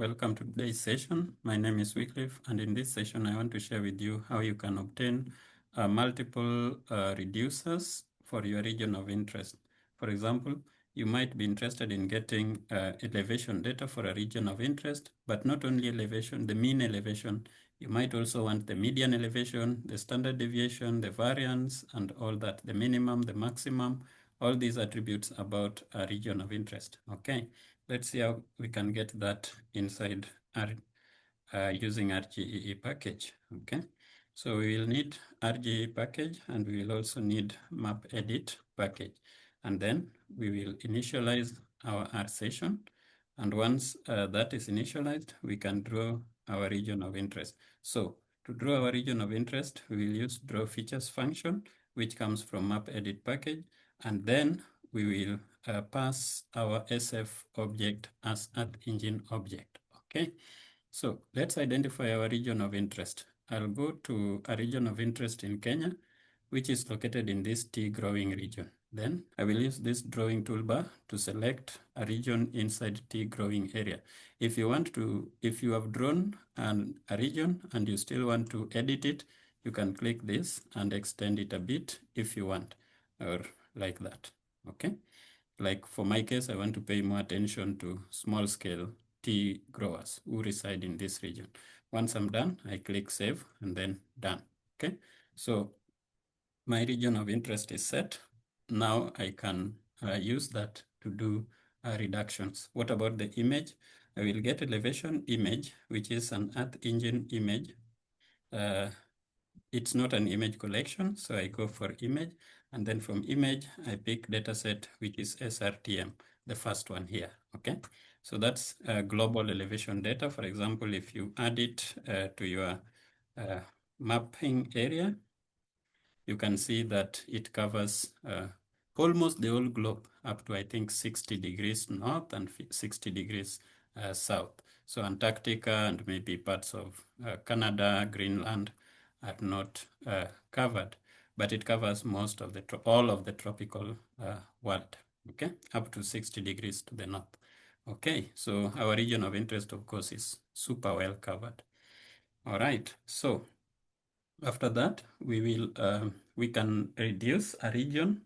Welcome to today's session. My name is Wycliffe, and in this session, I want to share with you how you can obtain multiple reducers for your region of interest. For example, you might be interested in getting elevation data for a region of interest, but not only elevation, the mean elevation. You might also want the median elevation, the standard deviation, the variance, and all that, the minimum, the maximum, all these attributes about a region of interest, okay? Let's see how we can get that inside using RGEE package, okay? So we will need RGEE package, and we will also need map edit package. And then we will initialize our R session. And once that is initialized, we can draw our region of interest. So to draw our region of interest, we will use draw features function, which comes from map edit package. And then we will pass our SF object as Earth Engine object, okay? So let's identify our region of interest. I'll go to a region of interest in Kenya, which is located in this tea growing region. Then I will use this drawing toolbar to select a region inside tea growing area. If you have drawn a region and you still want to edit it, you can click this and extend it a bit if you want, or like that, okay? Like for my case, I want to pay more attention to small scale tea growers who reside in this region. Once I'm done, I click save and then done, okay? So my region of interest is set. Now I can use that to do reductions. What about the image? I will get elevation image, which is an Earth Engine image. It's not an image collection, so I go for image, and then from image, I pick dataset, which is SRTM, the first one here, okay? So that's global elevation data. For example, if you add it to your mapping area, you can see that it covers almost the whole globe up to, I think, 60 degrees north and 60 degrees south. So Antarctica and maybe parts of Canada, Greenland are not covered, but it covers most of all of the tropical world, okay, up to 60 degrees to the north. Okay, so our region of interest, of course, is super well covered. All right, so after that, we can reduce a region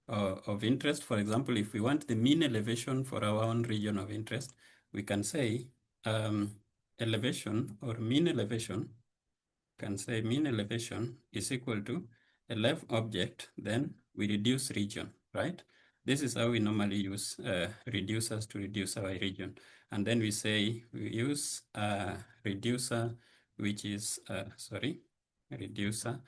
of interest. For example, if we want the mean elevation for our own region of interest, we can say elevation or mean elevation, can say mean elevation is equal to elef object, then we reduce region, right? This is how we normally use reducers to reduce our region. And then we say we use a reducer, which is, reducer,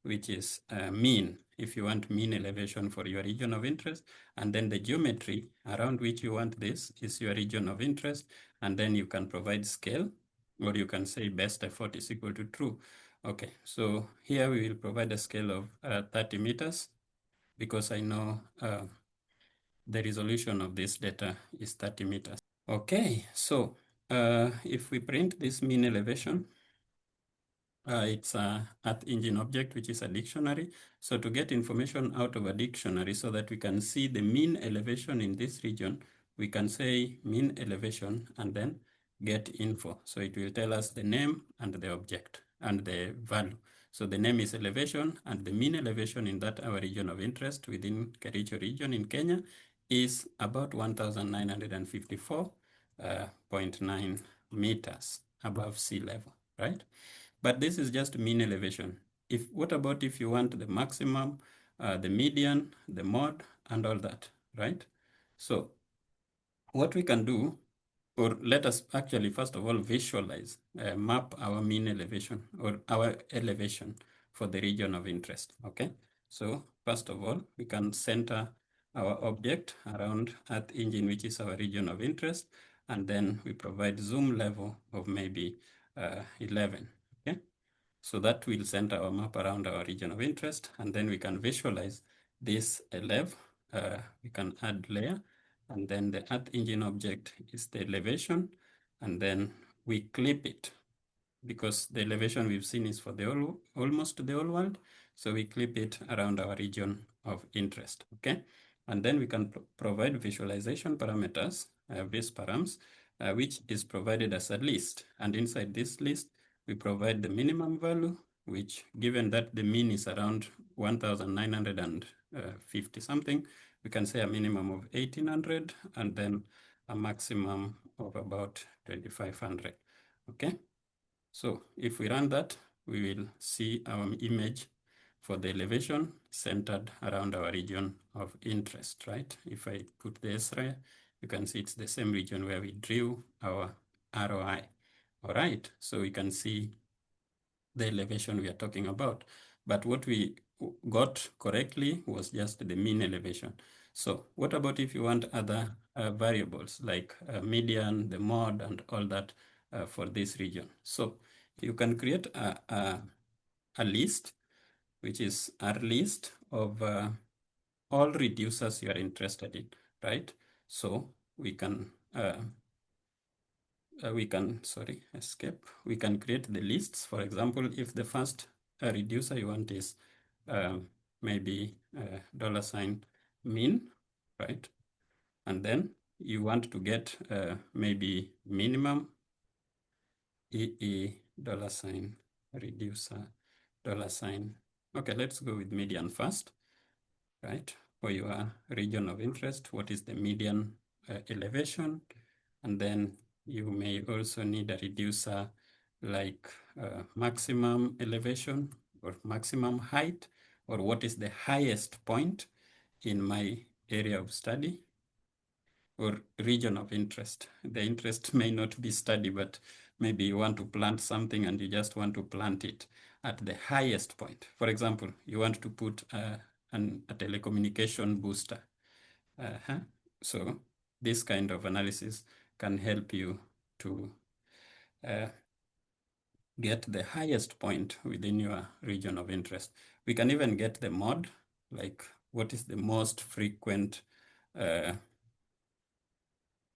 which is mean, if you want mean elevation for your region of interest. And then the geometry around which you want this is your region of interest. And then you can provide scale, or you can say best effort is equal to true. Okay, so here we will provide a scale of 30 meters because I know the resolution of this data is 30 meters. Okay, so if we print this mean elevation, it's a Earth Engine object, which is a dictionary. So to get information out of a dictionary so that we can see the mean elevation in this region, we can say mean elevation and then get info. So it will tell us the name and the object and the value. So the name is elevation, and the mean elevation in that our region of interest within Kericho region in Kenya is about 1,954.9 meters above sea level, right? But this is just mean elevation. What about if you want the maximum, the median, the mode, and all that, right? So what we can do, or let us actually first of all visualize, map our mean elevation or our elevation for the region of interest, okay? So first of all, we can center our object around Earth Engine, which is our region of interest, and then we provide zoom level of maybe 11, okay? So that will center our map around our region of interest, and then we can visualize this elev. We can add layer, and then the Earth Engine object is the elevation, and then we clip it because the elevation we've seen is for the almost the whole world. So we clip it around our region of interest, okay? And then we can provide visualization parameters, vis params, which is provided as a list. And inside this list, we provide the minimum value, which given that the mean is around 1,950 something, we can say a minimum of 1,800 and then a maximum of about 2,500, okay? So if we run that, we will see our image for the elevation centered around our region of interest, right? If I put the SRAE, you can see it's the same region where we drew our ROI. All right, so we can see the elevation we are talking about. But what we got correctly was just the mean elevation. So what about if you want other variables like median, the mode, and all that for this region? So you can create a list, which is our list of all reducers you are interested in, right? So we can escape. We can create the lists. For example, if the first reducer you want is maybe $ mean, right? And then you want to get maybe minimum EE $ reducer $. Okay, let's go with median first, right? For your region of interest, what is the median elevation? And then you may also need a reducer like maximum elevation or maximum height, or what is the highest point in my area of study or region of interest. The interest may not be study, but maybe you want to plant something and you just want to plant it at the highest point. For example, you want to put a telecommunication booster. So this kind of analysis can help you to get the highest point within your region of interest. We can even get the mode, like what is the most frequent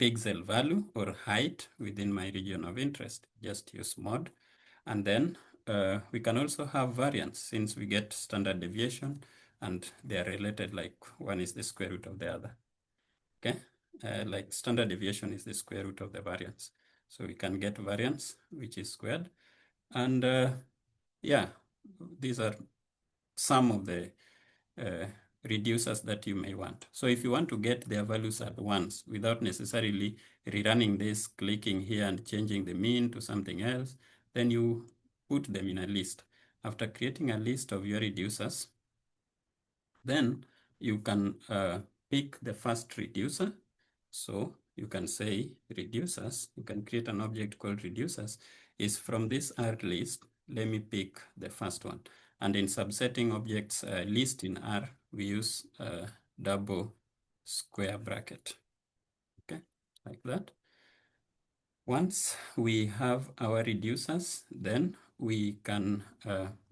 pixel value or height within my region of interest. Just use mode. And then we can also have variance, since we get standard deviation and they are related, like one is the square root of the other. Okay, like standard deviation is the square root of the variance. So we can get variance, which is squared. And yeah, these are some of the reducers that you may want. So if you want to get their values at once without necessarily rerunning this, clicking here and changing the mean to something else, then you put them in a list. After creating a list of your reducers, then you can pick the first reducer. So you can say reducers, you can create an object called reducers, is from this R list, let me pick the first one. And in subsetting objects list in R, we use double square bracket, okay, like that. Once we have our reducers, then we can,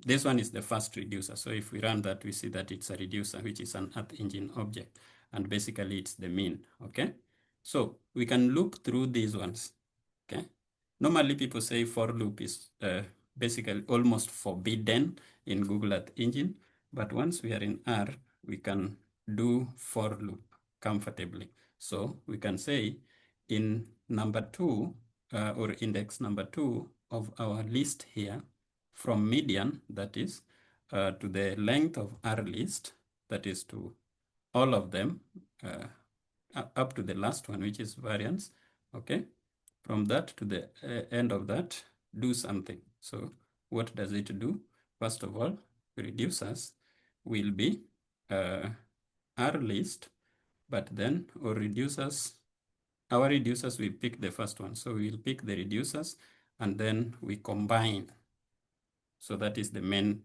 this one is the first reducer. So if we run that, we see that it's a reducer, which is an Earth Engine object. And basically it's the mean, okay? So we can loop through these ones, okay? Normally people say for loop is basically almost forbidden in Google Earth Engine. But once we are in R, we can do for loop comfortably. So we can say in number 2, or index number 2 of our list here, from median, that is, to the length of R list, that is to all of them, up to the last one, which is variance, okay? From that to the end of that, do something. So what does it do? First of all, reducers will be R list, but then, or reducers, our reducers, we pick the first one. So we'll pick the reducers and then we combine. So that is the main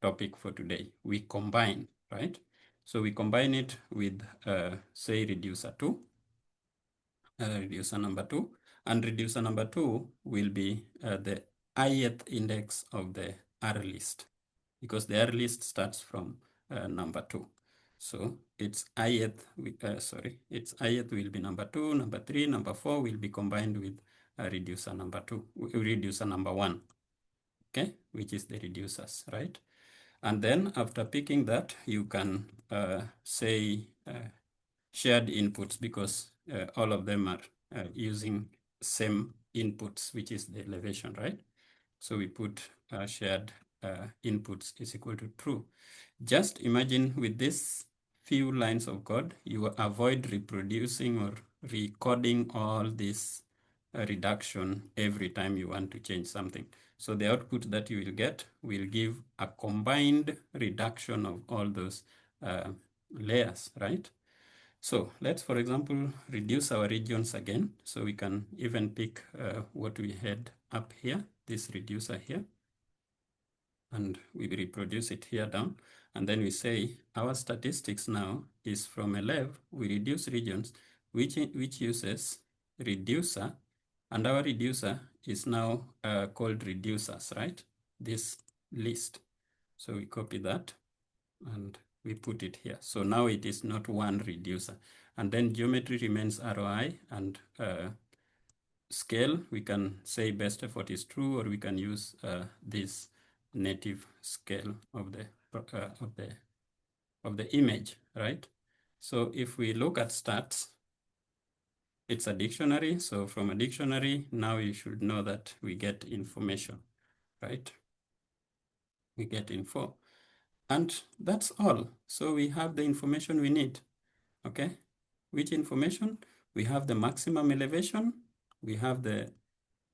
topic for today. We combine, right? So we combine it with, say, reducer 2, reducer number 2. And reducer number 2 will be the ith index of the R list, because the R list starts from number 2. So its ith, its ith will be number 2, number 3, number 4 will be combined with reducer number 2, reducer number 1, okay, which is the reducers, right? And then after picking that, you can say shared inputs, because all of them are using same inputs, which is the elevation, right? So we put shared inputs is equal to true. Just imagine with this few lines of code, you avoid reproducing or recording all this reduction every time you want to change something. So the output that you will get will give a combined reduction of all those layers, right? So let's, for example, reduce our regions again. So we can even pick what we had up here, this reducer here, and we reproduce it here down. And then we say our statistics now is from 11, we reduce regions, which uses reducer, and our reducer is now called reducers, right? This list. So we copy that and we put it here. So now it is not one reducer. And then geometry remains ROI, and scale, we can say best effort is true, or we can use this native scale of the image, right? So if we look at stats, it's a dictionary. So from a dictionary, now you should know that we get information, right? We get info. And that's all. So we have the information we need, okay? Which information? We have the maximum elevation, we have the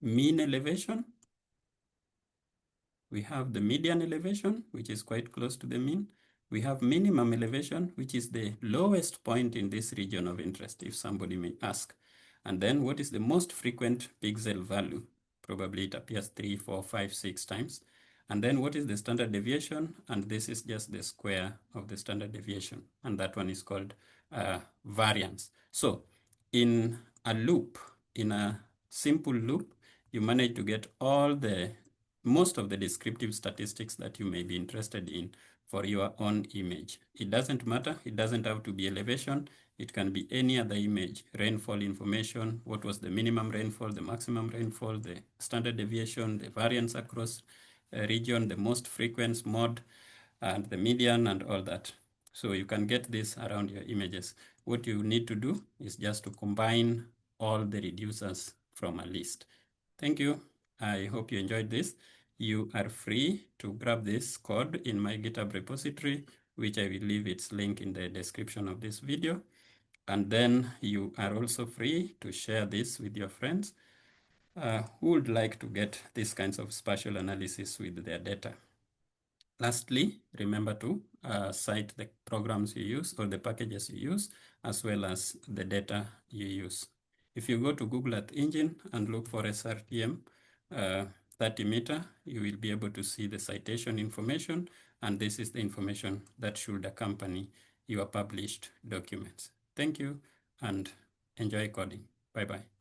mean elevation, we have the median elevation, which is quite close to the mean. We have minimum elevation, which is the lowest point in this region of interest, if somebody may ask. And then what is the most frequent pixel value? Probably it appears 3, 4, 5, 6 times. And then what is the standard deviation? And this is just the square of the standard deviation. And that one is called variance. So in a loop, in a simple loop, you manage to get most of the descriptive statistics that you may be interested in for your own image. It doesn't matter. It doesn't have to be elevation. It can be any other image. Rainfall information, what was the minimum rainfall, the maximum rainfall, the standard deviation, the variance across a region, the most frequent mode, and the median, and all that. So you can get this around your images. What you need to do is just to combine all the reducers from a list. Thank you. I hope you enjoyed this. You are free to grab this code in my GitHub repository, which I will leave its link in the description of this video. And then you are also free to share this with your friends who would like to get these kinds of spatial analysis with their data. Lastly, remember to cite the programs you use or the packages you use, as well as the data you use. If you go to Google Earth Engine and look for SRTM 30 meter, you will be able to see the citation information, and this is the information that should accompany your published documents. Thank you and enjoy coding. Bye-bye.